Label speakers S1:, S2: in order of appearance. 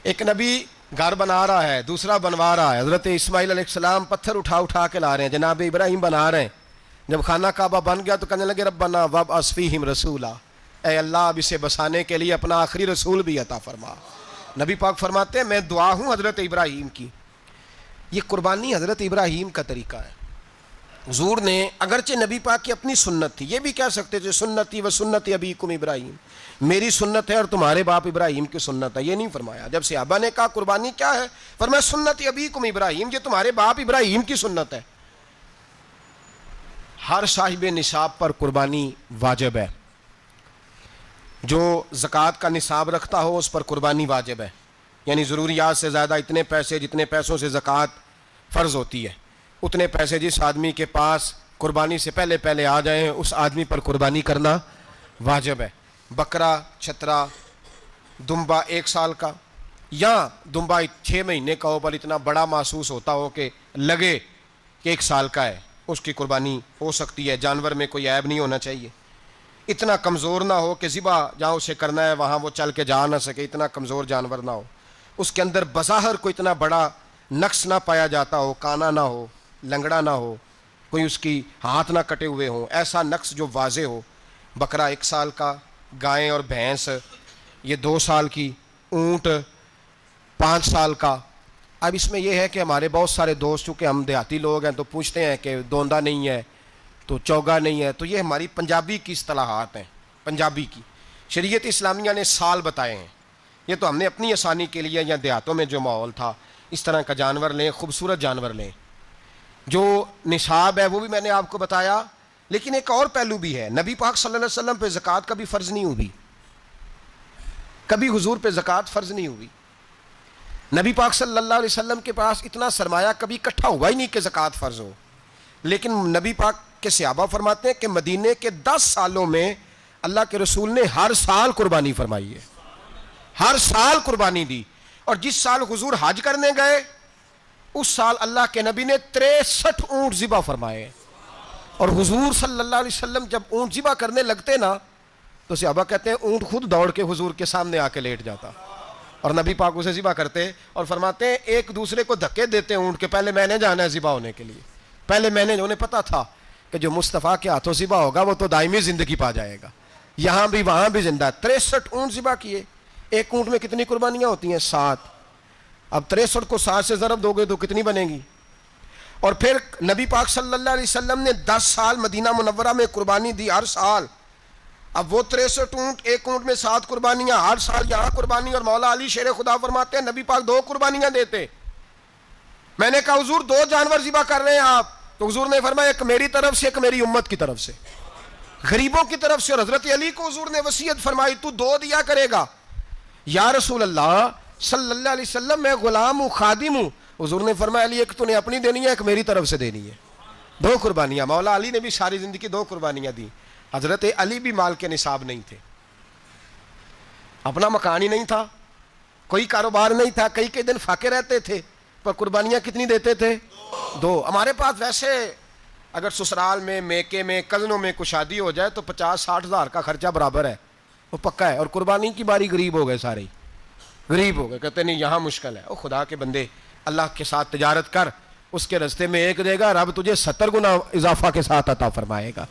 S1: ایک نبی گھر بنا رہا ہے، دوسرا بنوا رہا ہے. حضرت اسماعیل علیہ السلام پتھر اٹھا اٹھا کے لا رہے ہیں، جناب ابراہیم بنا رہے ہیں. جب خانہ کعبہ بن گیا تو کہنے لگے ربنا وابعث فیہم رسولا، اے اللہ اب اسے بسانے کے لیے اپنا آخری رسول بھی عطا فرما. نبی پاک فرماتے ہیں میں دعا ہوں حضرت ابراہیم کی. یہ قربانی حضرت ابراہیم کا طریقہ ہے. حضور نے اگرچہ نبی پاک کی اپنی سنت تھی، یہ بھی کہہ سکتے تھے سنتی و سنتی ابیکم ابراہیم، میری سنت ہے اور تمہارے باپ ابراہیم کی سنت ہے. یہ نہیں فرمایا. جب صحابہ نے کہا قربانی کیا ہے، فرمایا سنتی ابیکم ابراہیم، یہ تمہارے باپ ابراہیم کی سنت ہے. ہر صاحب نصاب پر قربانی واجب ہے. جو زکوٰۃ کا نصاب رکھتا ہو اس پر قربانی واجب ہے، یعنی ضروریات سے زیادہ اتنے پیسے جتنے پیسوں سے زکوٰۃ فرض ہوتی ہے، اتنے پیسے جس آدمی کے پاس قربانی سے پہلے پہلے آ جائیں اس آدمی پر قربانی کرنا واجب ہے. بکرا، چھترا، دمبا 1 سال کا یا دمبا 6 مہینے کا ہو پر اتنا بڑا محسوس ہوتا ہو کہ لگے کہ 1 سال کا ہے، اس کی قربانی ہو سکتی ہے. جانور میں کوئی عیب نہیں ہونا چاہیے، اتنا کمزور نہ ہو کہ ذبح جہاں اسے کرنا ہے وہاں وہ چل کے جا نہ سکے، اتنا کمزور جانور نہ ہو. اس کے اندر بظاہر کوئی اتنا بڑا نقص نہ پایا جاتا ہو، کانا نہ ہو، لنگڑا نہ ہو، کوئی اس کی ہاتھ نہ کٹے ہوئے ہوں، ایسا نقص جو واضح ہو. بکرا 1 سال کا، گائیں اور بھینس یہ 2 سال کی، اونٹ 5 سال کا. اب اس میں یہ ہے کہ ہمارے بہت سارے دوست چونکہ ہم دیہاتی لوگ ہیں تو پوچھتے ہیں کہ دوندا نہیں ہے تو چوگا نہیں ہے، تو یہ ہماری پنجابی کی اصطلاحات ہیں. پنجابی کی شریعت اسلامیہ نے سال بتائے ہیں، یہ تو ہم نے اپنی آسانی کے لیے یا دیہاتوں میں جو ماحول تھا اس طرح کا جانور لیں، خوبصورت جانور لیں. جو نصاب ہے وہ بھی میں نے آپ کو بتایا، لیکن ایک اور پہلو بھی ہے. نبی پاک صلی اللہ علیہ وسلم پہ زکوٰۃ کبھی فرض نہیں ہوئی، کبھی حضور پہ زکوٰۃ فرض نہیں ہوئی. نبی پاک صلی اللہ علیہ وسلم کے پاس اتنا سرمایہ کبھی اکٹھا ہوا ہی نہیں کہ زکوٰۃ فرض ہو. لیکن نبی پاک کے صحابہ فرماتے ہیں کہ مدینے کے 10 سالوں میں اللہ کے رسول نے ہر سال قربانی فرمائی ہے، ہر سال قربانی دی. اور جس سال حضور حج کرنے گئے اس سال اللہ کے نبی نے 63 اونٹ ذبح فرمائے. اور حضور صلی اللہ علیہ وسلم جب اونٹ ذبح کرنے لگتے نا تو صحابہ کہتے ہیں اونٹ خود دوڑ کے حضور کے سامنے آ کے لیٹ جاتا اور نبی پاک اسے ذبح کرتے اور فرماتے ہیں ایک دوسرے کو دھکے دیتے اونٹ کے، پہلے میں نے جانا ہے ذبح ہونے کے لیے، پہلے میں نے. انہیں پتا تھا کہ جو مصطفیٰ کے ہاتھوں ذبح ہوگا وہ تو دائمی زندگی پا جائے گا، یہاں بھی وہاں بھی زندہ. 63 اونٹ ذبح کیے. ایک اونٹ میں کتنی قربانیاں ہوتی ہیں؟ 7. اب 63 کو 7 سے ضرب دو گے تو کتنی بنے گی؟ اور پھر نبی پاک صلی اللہ علیہ وسلم نے 10 سال مدینہ منورہ میں قربانی دی ہر سال. اب وہ 63 اونٹ، ایک اونٹ میں 7 قربانیاں، ہر سال یہاں قربانی. اور مولا علی شیر خدا فرماتے ہیں نبی پاک 2 قربانیاں دیتے. میں نے کہا حضور 2 جانور ذبح کر رہے ہیں آپ، تو حضور نے فرمایا ایک میری طرف سے ایک میری امت کی طرف سے، غریبوں کی طرف سے. اور حضرت علی کو حضور نے وصیت فرمائی تو 2 دیا کرے گا. یا رسول اللہ صلی اللہ علیہ وسلم میں غلام ہوں، خادم ہوں. حضور نے فرمایا علی ایک تو نے اپنی دینی ہے، ایک میری طرف سے دینی ہے. 2 قربانیاں. مولا علی نے بھی ساری زندگی 2 قربانیاں دی. حضرت علی بھی مال کے نصاب نہیں تھے، اپنا مکان ہی نہیں تھا، کوئی کاروبار نہیں تھا، کئی دن فاقے رہتے تھے، پر قربانیاں کتنی دیتے تھے؟ 2. ہمارے پاس ویسے اگر سسرال میں، میکے میں، کزنوں میں کچھ شادی ہو جائے تو 50-60 ہزار کا خرچہ برابر ہے، وہ پکا ہے. اور قربانی کی باری غریب ہو گئے، سارے غریب ہو گئے. کہتے نہیں یہاں مشکل ہے. او خدا کے بندے اللہ کے ساتھ تجارت کر، اس کے رستے میں 1 دے گا، رب تجھے 70 گنا اضافہ کے ساتھ عطا فرمائے گا.